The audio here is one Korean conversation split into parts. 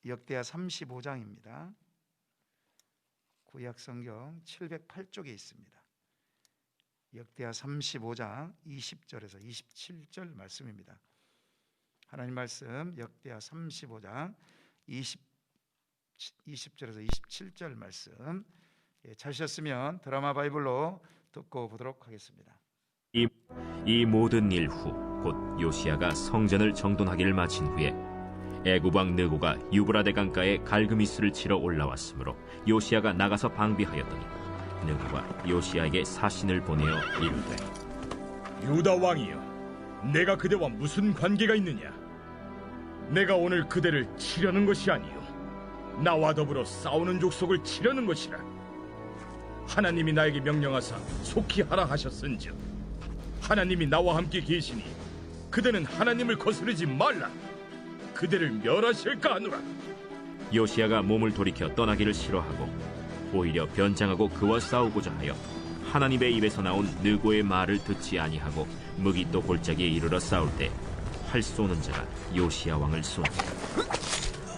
역대하 35장입니다. 구약 성경 708쪽에 있습니다. 역대하 35장 20절에서 27절 말씀입니다. 하나님 말씀 역대하 35장 20절에서 27절 말씀, 찾으셨으면 드라마 바이블로 듣고 보도록 하겠습니다. 이 모든 일 후 곧 요시야가 성전을 정돈하기를 마친 후에 애굽 왕 느고가 유브라데 강가에 갈그미스를 치러 올라왔으므로 요시야가 나가서 방비하였더니 느고가 요시야에게 사신을 보내어 이르되, 유다 왕이여, 내가 그대와 무슨 관계가 있느냐? 내가 오늘 그대를 치려는 것이 아니요 나와 더불어 싸우는 족속을 치려는 것이라. 하나님이 나에게 명령하사 속히 하라 하셨은즉 하나님이 나와 함께 계시니 그대는 하나님을 거스르지 말라. 그대를 멸하실까 하노라. 요시야가 몸을 돌이켜 떠나기를 싫어하고 오히려 변장하고 그와 싸우고자 하여 하나님의 입에서 나온 느고의 말을 듣지 아니하고 무기또 골짜기에 이르러 싸울 때 활 쏘는 자가 요시야 왕을 쏘니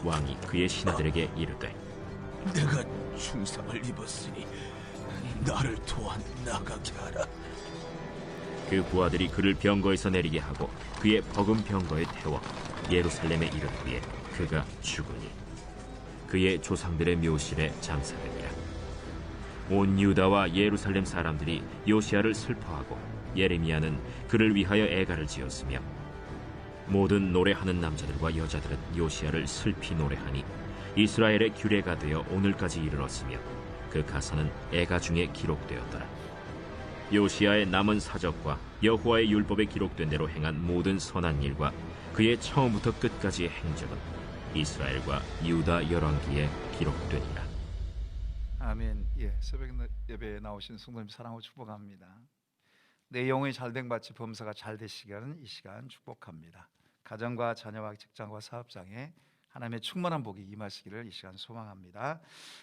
왕이 그의 신하들에게 이르되, 내가 중상을 입었으니 나를 도와 나가게 하라. 그 부하들이 그를 병거에서 내리게 하고 그의 버금 병거에 태워 예루살렘에 이른 후에 그가 죽으니 그의 조상들의 묘실에 장사되니라. 온 유다와 예루살렘 사람들이 요시야를 슬퍼하고 예레미야는 그를 위하여 애가를 지었으며 모든 노래하는 남자들과 여자들은 요시야를 슬피 노래하니 이스라엘의 규례가 되어 오늘까지 이르렀으며 그 가사는 애가 중에 기록되었더라. 요시야의 남은 사적과 여호와의 율법에 기록된 대로 행한 모든 선한 일과 그의 처음부터 끝까지의 행적은 이스라엘과 유다 열왕기에 기록되니라. 아멘. 새벽 예배에 나오신 성도님 사랑하고 축복합니다. 내 영혼이 잘된 같이 범사가 잘 되시게 하는 이 시간 축복합니다. 가정과 자녀와 직장과 사업장에 하나님의 충만한 복이 임하시기를 이 시간 소망합니다.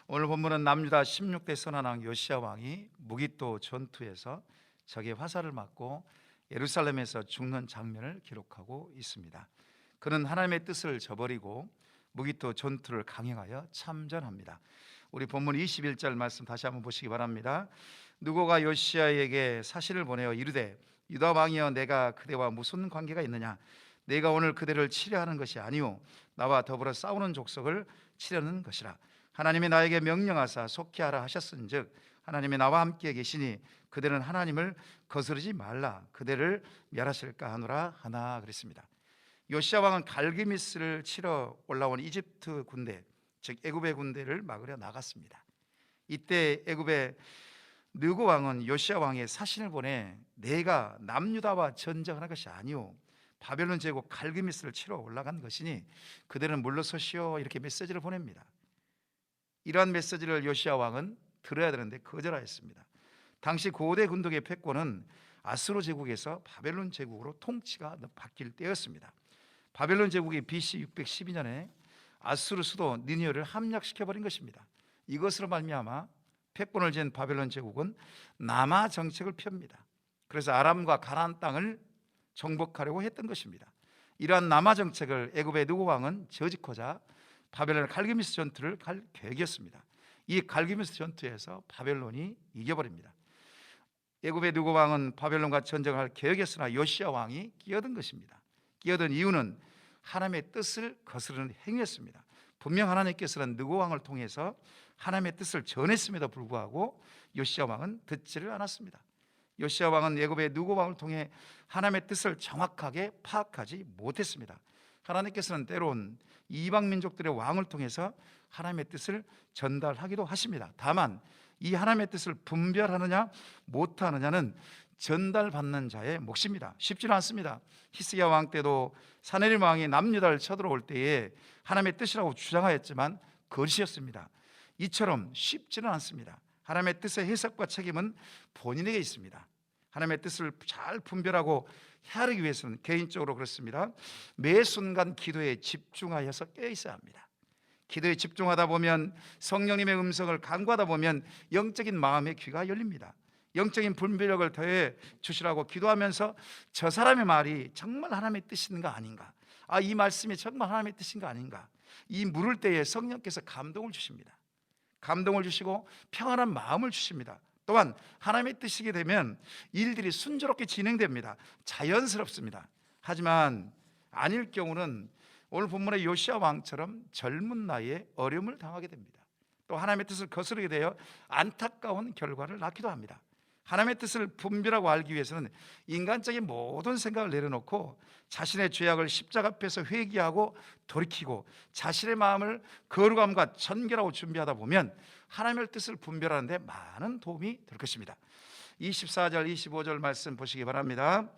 오늘 본문은 남유다 16대 선한 왕 요시야 왕이 무기또 전투에서 적의 화살을 맞고 예루살렘에서 죽는 장면을 기록하고 있습니다. 그는 하나님의 뜻을 저버리고 무기또 전투를 강행하여 참전합니다. 우리 본문 21절 말씀 다시 한번 보시기 바랍니다. 느고가 요시야에게 사신을 보내어 이르되, 유다 왕이여, 내가 그대와 무슨 관계가 있느냐? 내가 오늘 그대를 치려 하는 것이 아니오 나와 더불어 싸우는 족속을 치려는 것이라. 하나님이 나에게 명령하사 속히 하라 하셨은즉 하나님이 나와 함께 계시니 그대는 하나님을 거스르지 말라. 그대를 멸하실까 하노라 하나 그랬습니다. 요시야 왕은 갈그미스를 치러 올라온 이집트 군대, 즉 애굽의 군대를 막으려 나갔습니다. 이때 애굽의 느고 왕은 요시야 왕의 사신을 보내 내가 남유다와 전쟁하는 것이 아니오 바벨론 제국 갈그미스를 치러 올라간 것이니 그대는 물러서시오, 이렇게 메시지를 보냅니다. 이러한 메시지를 요시야 왕은 들어야 되는데 거절하였습니다. 당시 고대 군독의 패권은 아수르 제국에서 바벨론 제국으로 통치가 바뀔 때였습니다. 바벨론 제국이 BC 612년에 아수르 수도 니느웨를 함락시켜버린 것입니다. 이것으로 말미암아 패권을 지닌 바벨론 제국은 남하 정책을 펴니다. 그래서 아람과 가나안 땅을 정복하려고 했던 것입니다. 이러한 남하 정책을 애굽의 느고 왕은 저지코자 바벨론 갈그미스 전투를 갈 계획이었습니다. 이 갈그미스 전투에서 바벨론이 이겨버립니다. 애굽의 느고 왕은 바벨론과 전쟁을 할 계획이었으나 요시야 왕이 끼어든 것입니다. 끼어든 이유는 하나님의 뜻을 거스르는 행위였습니다. 분명 하나님께서는 느고 왕을 통해서 하나님의 뜻을 전했음에도 불구하고 요시야 왕은 듣지를 않았습니다. 요시야 왕은 애굽의 느고 왕을 통해 하나님의 뜻을 정확하게 파악하지 못했습니다. 하나님께서는 때론 이방 민족들의 왕을 통해서 하나님의 뜻을 전달하기도 하십니다. 다만 이 하나님의 뜻을 분별하느냐 못하느냐는 전달받는 자의 몫입니다. 쉽지는 않습니다. 히스기야 왕 때도 사네립 왕이 남유다를 쳐들어올 때에 하나님의 뜻이라고 주장하였지만 거짓이었습니다. 이처럼 쉽지는 않습니다. 하나님의 뜻의 해석과 책임은 본인에게 있습니다. 하나님의 뜻을 잘 분별하고 헤아리기 위해서는 개인적으로 그렇습니다. 매 순간 기도에 집중하여서 깨어 있어야 합니다. 기도에 집중하다 보면 성령님의 음성을 간구하다 보면 영적인 마음의 귀가 열립니다. 영적인 분별력을 더해 주시라고 기도하면서 저 사람의 말이 정말 하나님의 뜻인가 아닌가, 이 말씀이 정말 하나님의 뜻인가 아닌가. 이 물을 때에 성령께서 감동을 주십니다. 감동을 주시고 평안한 마음을 주십니다. 또한 하나님의 뜻이게 되면 일들이 순조롭게 진행됩니다. 자연스럽습니다. 하지만 아닐 경우는 오늘 본문의 요시야 왕처럼 젊은 나이에 어려움을 당하게 됩니다. 또 하나님의 뜻을 거스르게 되어 안타까운 결과를 낳기도 합니다. 하나님의 뜻을 분별하고 알기 위해서는 인간적인 모든 생각을 내려놓고 자신의 죄악을 십자가 앞에서 회개하고 돌이키고 자신의 마음을 거룩함과 청결하고 준비하다 보면 하나님의 뜻을 분별하는 데 많은 도움이 될 것입니다. 24절 25절 말씀 보시기 바랍니다.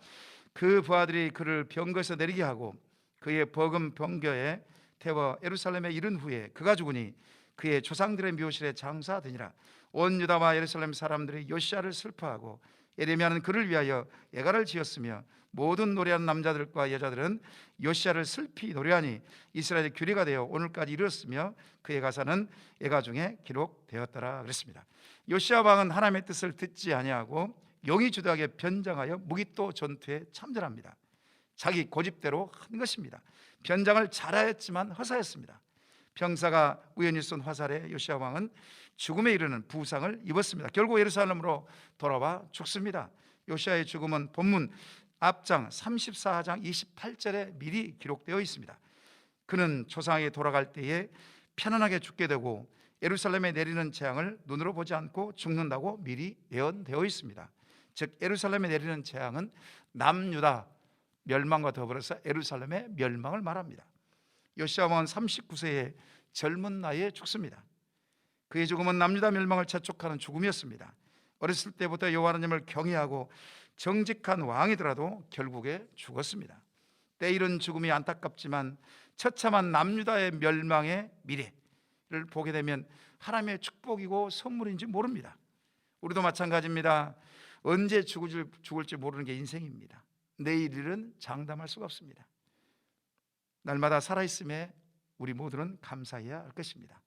그 부하들이 그를 병거에서 내리게 하고 그의 버금 병거에 태워 예루살렘에 이른 후에 그가 죽으니 그의 조상들의 묘실에 장사되니라. 온 유다와 예루살렘 사람들이 요시야를 슬퍼하고 예레미야는 그를 위하여 예가를 지었으며 모든 노래하는 남자들과 여자들은 요시야를 슬피 노래하니 이스라엘의 규례가 되어 오늘까지 이르렀으며 그의 가사는 예가 중에 기록되었더라 그랬습니다. 요시야 왕은 하나님의 뜻을 듣지 아니하고 용이 주도하게 변장하여 무기또 전투에 참전합니다. 자기 고집대로 한 것입니다. 변장을 잘하였지만 허사했습니다. 병사가 우연히 쏜 화살에 요시야 왕은 죽음에 이르는 부상을 입었습니다. 결국 예루살렘으로 돌아와 죽습니다. 요시야의 죽음은 본문 앞장 34장 28절에 미리 기록되어 있습니다. 그는 조상에게 돌아갈 때에 편안하게 죽게 되고 예루살렘에 내리는 재앙을 눈으로 보지 않고 죽는다고 미리 예언되어 있습니다. 즉 예루살렘에 내리는 재앙은 남유다 멸망과 더불어서 예루살렘의 멸망을 말합니다. 요시야 왕은 39세의 젊은 나이에 죽습니다. 그의 죽음은 남유다 멸망을 재촉하는 죽음이었습니다. 어렸을 때부터 여호와 하나님을 경외하고 정직한 왕이더라도 결국에 죽었습니다. 때이른 죽음이 안타깝지만 처참한 남유다의 멸망의 미래를 보게 되면 하나님의 축복이고 선물인지 모릅니다. 우리도 마찬가지입니다. 언제 죽을지 모르는 게 인생입니다. 내일 일은 장담할 수가 없습니다. 날마다 살아있음에 우리 모두는 감사해야 할 것입니다.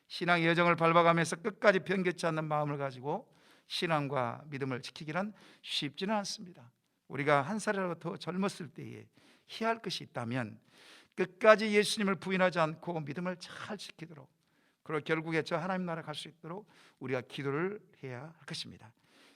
신앙의 여정을 밟아가면서 끝까지 변개치 않는 마음을 가지고 신앙과 믿음을 지키기란 쉽지는 않습니다. 우리가 한 살이라도 더 젊었을 때에 해야 할 것이 있다면 끝까지 예수님을 부인하지 않고 믿음을 잘 지키도록, 그리고 결국에 저 하나님 나라 갈 수 있도록 우리가 기도를 해야 할 것입니다.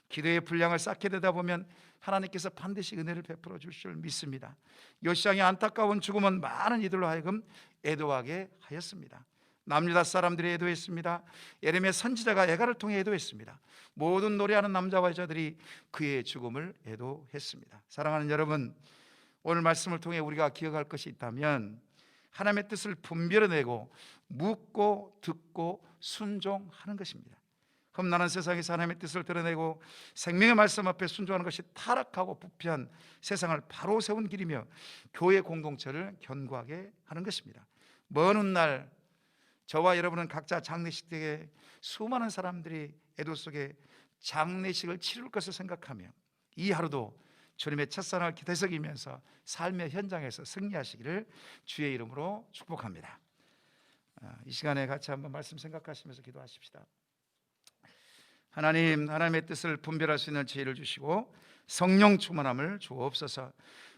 기도의 분량을 쌓게 되다 보면 하나님께서 반드시 은혜를 베풀어 주실 줄 믿습니다. 요시야의 안타까운 죽음은 많은 이들로 하여금 애도하게 하였습니다. 남유다 사람들이 애도했습니다. 예레미야 선지자가 예가를 통해 애도했습니다. 모든 노래하는 남자와 여자들이 그의 죽음을 애도했습니다. 사랑하는 여러분, 오늘 말씀을 통해 우리가 기억할 것이 있다면 하나님의 뜻을 분별해내고 묻고 듣고 순종하는 것입니다. 험난한 세상에서 하나님의 뜻을 드러내고 생명의 말씀 앞에 순종하는 것이 타락하고 부패한 세상을 바로 세운 길이며 교회 공동체를 견고하게 하는 것입니다. 먼 훗날 저와 여러분은 각자 장례식 때에 수많은 사람들이 애도 속에 장례식을 치룰 것을 생각하며 이 하루도 주님의 첫사랑을 되새기면서 삶의 현장에서 승리하시기를 주의 이름으로 축복합니다. 이 시간에 같이 한번 말씀 생각하시면서 기도하십시다. 하나님, 하나님의 뜻을 분별할 수 있는 지혜를 주시고 성령 충만함을 주옵소서.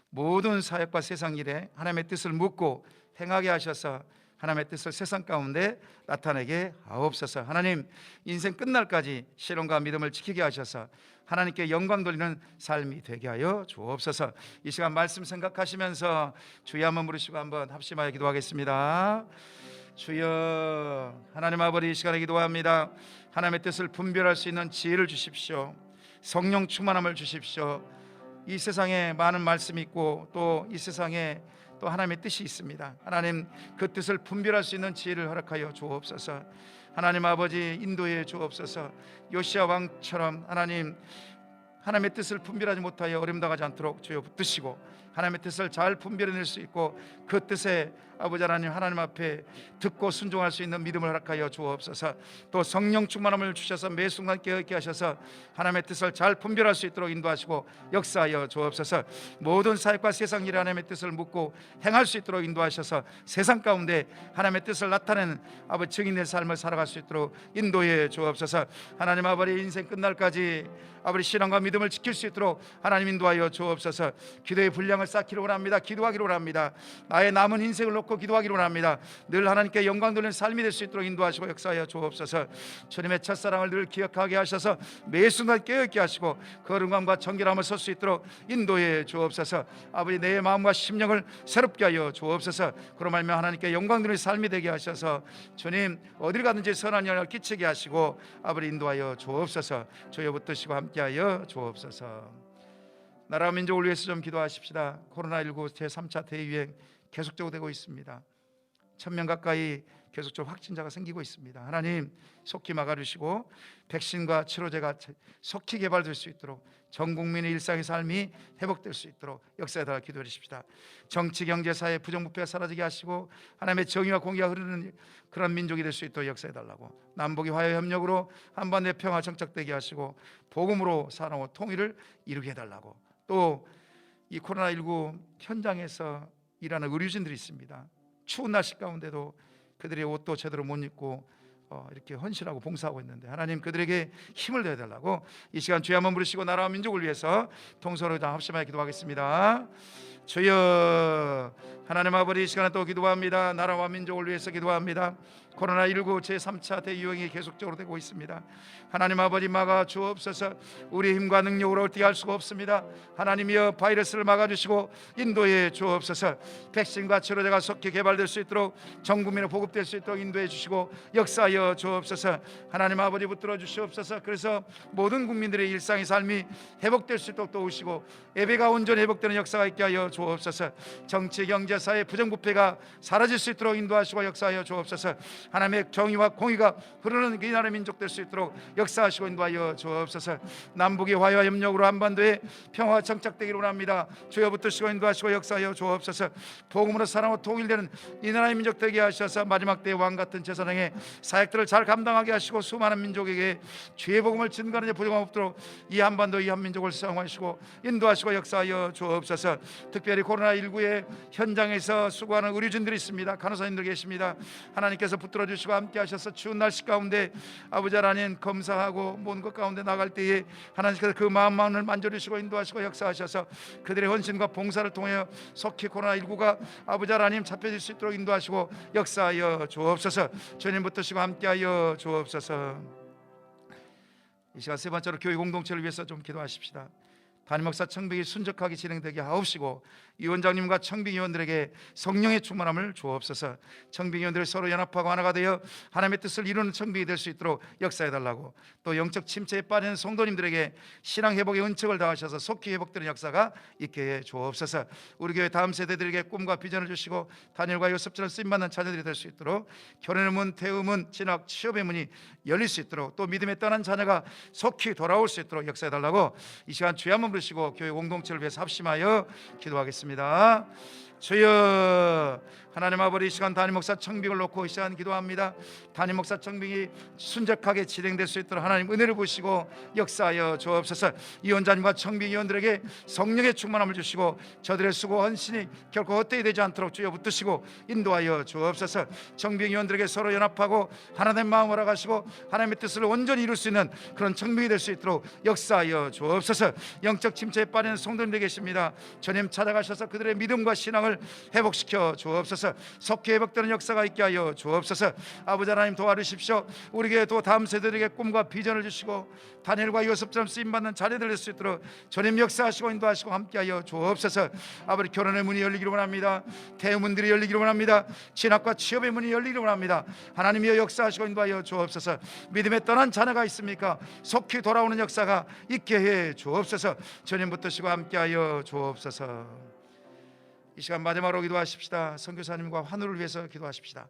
모든 사역과 세상 일에 하나님의 뜻을 묻고 행하게 하셔서 하나님의 뜻을 세상 가운데 나타내게 하옵소서. 하나님, 인생 끝날까지 신앙과 믿음을 지키게 하셔서 하나님께 영광 돌리는 삶이 되게 하여 주옵소서. 이 시간 말씀 생각하시면서 주여 한번 부르시고 한번 합심하여 기도하겠습니다. 주여, 하나님 아버지, 이 시간에 기도합니다. 하나님의 뜻을 분별할 수 있는 지혜를 주십시오. 성령 충만함을 주십시오. 이 세상에 많은 말씀이 있고 또 이 세상에 또 하나님의 뜻이 있습니다. 하나님, 그 뜻을 분별할 수 있는 지혜를 허락하여 주옵소서. 하나님 아버지, 인도해 주옵소서. 요시야 왕처럼 하나님의 뜻을 분별하지 못하여 어려움 당하지 않도록 주여 붙드시고 하나님의 뜻을 잘 분별해낼 수 있고 그 뜻에 아버지 하나님 앞에 듣고 순종할 수 있는 믿음을 허락하여 주옵소서. 또 성령 충만함을 주셔서 매 순간 깨어있게 하셔서 하나님의 뜻을 잘 분별할 수 있도록 인도하시고 역사하여 주옵소서. 모든 사역과 세상 일에 하나님의 뜻을 묻고 행할 수 있도록 인도하셔서 세상 가운데 하나님의 뜻을 나타내는 아버지 증인의 삶을 살아갈 수 있도록 인도해 주옵소서. 하나님 아버지, 인생 끝날까지 아버지 신앙과 믿음을 지킬 수 있도록 하나님 인도하여 주옵소서. 기도의 분량을 사랑을 쌓기를 원합니다. 기도하기를 원합니다. 나의 남은 인생을 놓고 기도하기를 원합니다. 늘 하나님께 영광 돌리는 삶이 될 수 있도록 인도하시고 역사하여 주옵소서. 주님의 첫사랑을 늘 기억하게 하셔서 매 순간 깨어있게 하시고 거룩함과 정결함을 설 수 있도록 인도해 주옵소서. 아버지, 내 마음과 심령을 새롭게 하여 주옵소서. 그로 말미암아 하나님께 영광 돌리는 삶이 되게 하셔서 주님 어딜 가든지 선한 영향을 끼치게 하시고 아버지 인도하여 주옵소서. 주여 붙드시고 함께하여 주옵소서. 나라와 민족을 위해서 좀 기도하십시다. 코로나19 제3차 대유행 계속적으로 되고 있습니다. 1000명 가까이 계속적으로 확진자가 생기고 있습니다. 하나님 속히 막아주시고 백신과 치료제가 속히 개발될 수 있도록 전 국민의 일상의 삶이 회복될 수 있도록 역사에다가 기도해 주십시다. 정치, 경제, 사회 부정부패가 사라지게 하시고 하나님의 정의와 공의가 흐르는 그런 민족이 될 수 있도록 역사해 달라고, 남북이 화해 협력으로 한반도의 평화 정착되게 하시고 복음으로 사랑과 통일을 이루게 해달라고, 또 이 코로나19 현장에서 일하는 의료진들이 있습니다. 추운 날씨 가운데도 그들의 옷도 제대로 못 입고 이렇게 헌신하고 봉사하고 있는데 하나님 그들에게 힘을 내달라고 이 시간 주여 한번 부르시고 나라와 민족을 위해서 통성으로 합심하여 기도하겠습니다. 주여, 하나님 아버지, 이 시간에 또 기도합니다. 나라와 민족을 위해서 기도합니다. 코로나19 제3차 대유행이 계속적으로 되고 있습니다. 하나님 아버지, 막아 주옵소서. 우리 힘과 능력으로 어떻게 할 수가 없습니다. 하나님이여, 바이러스를 막아주시고 인도해 주옵소서. 백신과 치료제가 속히 개발될 수 있도록 전 국민에 보급될 수 있도록 인도해 주시고 역사하여 주옵소서. 하나님 아버지, 붙들어 주시옵소서. 그래서 모든 국민들의 일상의 삶이 회복될 수 있도록 도우시고 예배가 온전히 회복되는 역사가 있게 하여 주옵소서. 정치, 경제, 사회 부정부패가 사라질 수 있도록 인도하시고 역사하여 주옵소서. 하나님의 정의와 공의가 흐르는 이 나라의 민족 될 수 있도록 역사하시고 인도하여 주옵소서. 남북의 화해와 협력으로 한반도에 평화가 정착되기를 원합니다. 주여 붙드시고 인도하시고 역사하여 주옵소서. 복음으로 사랑으로 통일되는 이 나라의 민족 되게 하셔서 마지막 때의 왕같은 제사장의 사역들을 잘 감당하게 하시고 수많은 민족에게 주의 복음을 증거하는 데 부족함 없도록 이 한반도 이 한민족을 사용하시고 인도하시고 역사하여 주옵소서. 특별히 코로나19의 현장에서 수고하는 의료진들이 있습니다. 간호사님들 계십니다. 하나님께서 붙들어 주시고 함께 하셔서 추운 날씨 가운데 아버지 하나님 검사하고 모든 것 가운데 나갈 때에 하나님께서 그 마음만을 만져주시고 인도하시고 역사하셔서 그들의 헌신과 봉사를 통하여 속히 코로나19가 아버지 하나님 잡혀질 수 있도록 인도하시고 역사하여 주옵소서. 주님 붙드시고 함께하여 주옵소서. 이 시간 세 번째로 교회 공동체를 위해서 좀 기도하십시다. 담임 목사 청빙이 순적하게 진행되게 하옵시고 위원장님과 청빙위원들에게 성령의 충만함을 주옵소서. 청빙위원들이 서로 연합하고 하나가 되어 하나님의 뜻을 이루는 청빙이 될 수 있도록 역사해달라고, 또 영적 침체에 빠진 성도님들에게 신앙 회복의 은총을 다하셔서 속히 회복되는 역사가 있게 해 주옵소서. 우리 교회 다음 세대들에게 꿈과 비전을 주시고 다니엘과 요셉처럼 쓰임받는 자녀들이 될 수 있도록 결혼의 문, 태의 문, 진학, 취업의 문이 열릴 수 있도록, 또 믿음에 떠난 자녀가 속히 돌아올 수 있도록 역사해달라고 이 시간 주여 한번 부르시고 교회 공동체를 위해서 합심하여 기도하겠습니다. 주여, 하나님 아버지, 이 시간 담임 목사 청빙을 놓고 이 시간 기도합니다. 담임 목사 청빙이 순적하게 진행될 수 있도록 하나님 은혜를 보시고 역사하여 주옵소서. 위원장님과 청빙위원들에게 성령의 충만함을 주시고 저들의 수고 헌신이 결코 헛되이 되지 않도록 주여 붙드시고 인도하여 주옵소서. 청빙위원들에게 서로 연합하고 하나님의 마음을 알아가시고 하나님의 뜻을 온전히 이룰 수 있는 그런 청빙이 될 수 있도록 역사하여 주옵소서. 영적 침체에 빠진 성도님들 계십니다. 주님 찾아가셔서 그들의 믿음과 신앙을 회복시켜 주옵소서. 속히 회복되는 역사가 있게 하여 주옵소서. 아버지 하나님 도와주십시오. 우리에게 또 다음 세대들에게 꿈과 비전을 주시고 다니엘과 요셉처럼 쓰임받는 자녀들 될 수 있도록 주님 역사하시고 인도하시고 함께하여 주옵소서. 아버지, 결혼의 문이 열리기를 원합니다. 대문들이 열리기를 원합니다. 진학과 취업의 문이 열리기를 원합니다. 하나님이여 역사하시고 인도하여 주옵소서. 믿음에 떠난 자녀가 있습니까? 속히 돌아오는 역사가 있게 해 주옵소서. 주님 붙드시고 함께하여 주옵소서. 이 시간 마지막으로 기도하십시다. 선교사님과 환우를 위해서 기도하십시다.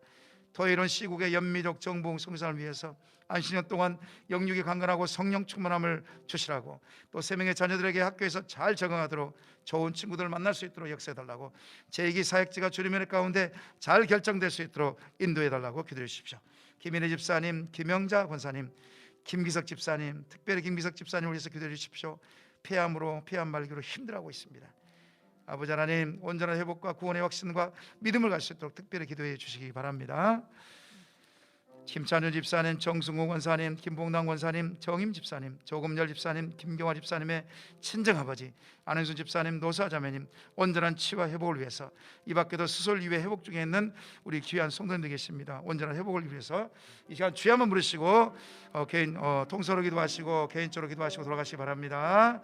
토요일은 시국의 연미족 정봉 선교사를 위해서 안식년 동안 영육이 강건하고 성령 충만함을 주시라고, 또 세 명의 자녀들에게 학교에서 잘 적응하도록 좋은 친구들을 만날 수 있도록 역사해달라고, 제2기 사역지가 주님의 은혜 가운데 잘 결정될 수 있도록 인도해달라고 기도해 주십시오. 김인혜 집사님, 김영자 권사님, 김기석 집사님, 특별히 김기석 집사님을 위해서 기도해 주십시오. 폐암으로 폐암 말기로 힘들어하고 있습니다. 아버지 하나님, 온전한 회복과 구원의 확신과 믿음을 갈 수 있도록 특별히 기도해 주시기 바랍니다. 김찬윤 집사님, 정승호 권사님, 김봉남 권사님, 정임 집사님, 조금열 집사님, 김경화 집사님의 친정아버지 안현수 집사님, 노사자매님 온전한 치유와 회복을 위해서, 이 밖에도 수술 이후에 회복 중에 있는 우리 귀한 성도님들 계십니다. 온전한 회복을 위해서 이 시간 주여 한번 부르시고 개인 통서로 기도하시고 개인적으로 기도하시고 돌아가시기 바랍니다.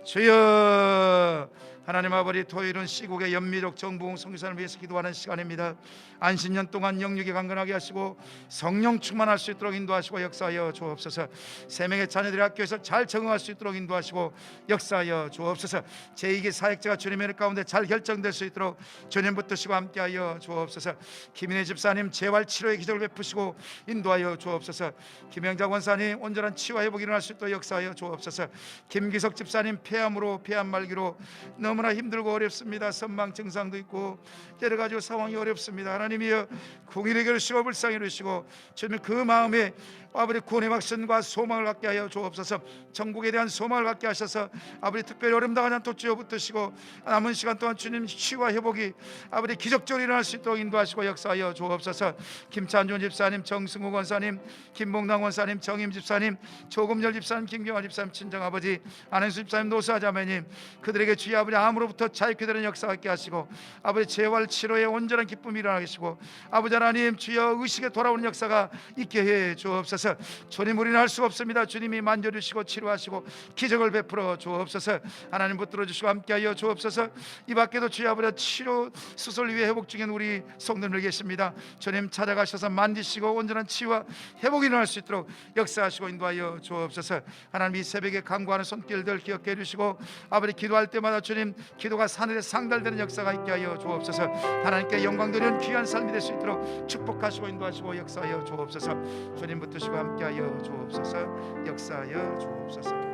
주여, 하나님 아버지, 토요일은 시국의 연미족 정부흥 선교사를 위해서 기도하는 시간입니다. 안식년 동안 영육이 강건하게 하시고 성령 충만할 수 있도록 인도하시고 역사하여 주옵소서. 세 명의 자녀들이 학교에서 잘 적응할 수 있도록 인도하시고 역사하여 주옵소서. 제2기 사역자가 주님의 일 가운데 잘 결정될 수 있도록 주님 붙드시고 함께하여 주옵소서. 김인혜 집사님 재활 치료의 기적을 베푸시고 인도하여 주옵소서. 김영자 권사님 온전한 치유와 회복이 일어날 수 있도록 역사하여 주옵소서. 김기석 집사님 폐암으로, 폐암 말기로 너무나 힘들고 어렵습니다. 선망 증상도 있고 여러 가지 상황이 어렵습니다. 하나님이여, 궁일의 결시고 불쌍히 이루시고 주님 그 마음에 아버지 구원의 확신과 소망을 갖게 하여 주옵소서. 전국에 대한 소망을 갖게 하셔서 아버지 특별히 어려움 당하지 않도록 주여 붙드시고 남은 시간 동안 주님 치유와 회복이 아버지 기적적으로 일어날 수 있도록 인도하시고 역사하여 주옵소서. 김찬준 집사님, 정승우 권사님, 김봉당 권사님, 정임 집사님, 조금열 집사님, 김경환 집사님, 친정아버지 안현수 집사님, 노사자매님, 그들에게 주여 아버지 암으로부터 자유케 되는 역사 갖게 하시고 아버지 재활 치료에 온전한 기쁨이 일어나게 하시고 아버지 하나님 주여 의식에 돌아오는 역사가 있게 해 주옵소서. 주님, 우리는 할 수가 없습니다. 주님이 만져주시고 치료하시고 기적을 베풀어 주옵소서. 하나님 붙들어 주시고 함께하여 주옵소서. 이 밖에도 주여 아버지 치료 수술 위해 회복 중인 우리 성도들 계십니다. 주님 찾아가셔서 만지시고 온전한 치유와 회복이 일어날 수 있도록 역사하시고 인도하여 주옵소서. 하나님 이 새벽에 간구하는 손길들 기억해 주시고 아버지 기도할 때마다 주님 기도가 하늘에 상달되는 역사가 있게 하여 주옵소서. 하나님께 영광 드리는 귀한 삶이 될 수 있도록 축복하시고 인도하시고 역사하여 주옵소서. 주님 붙드시고 함께하여 주옵소서. 역사하여 주옵소서.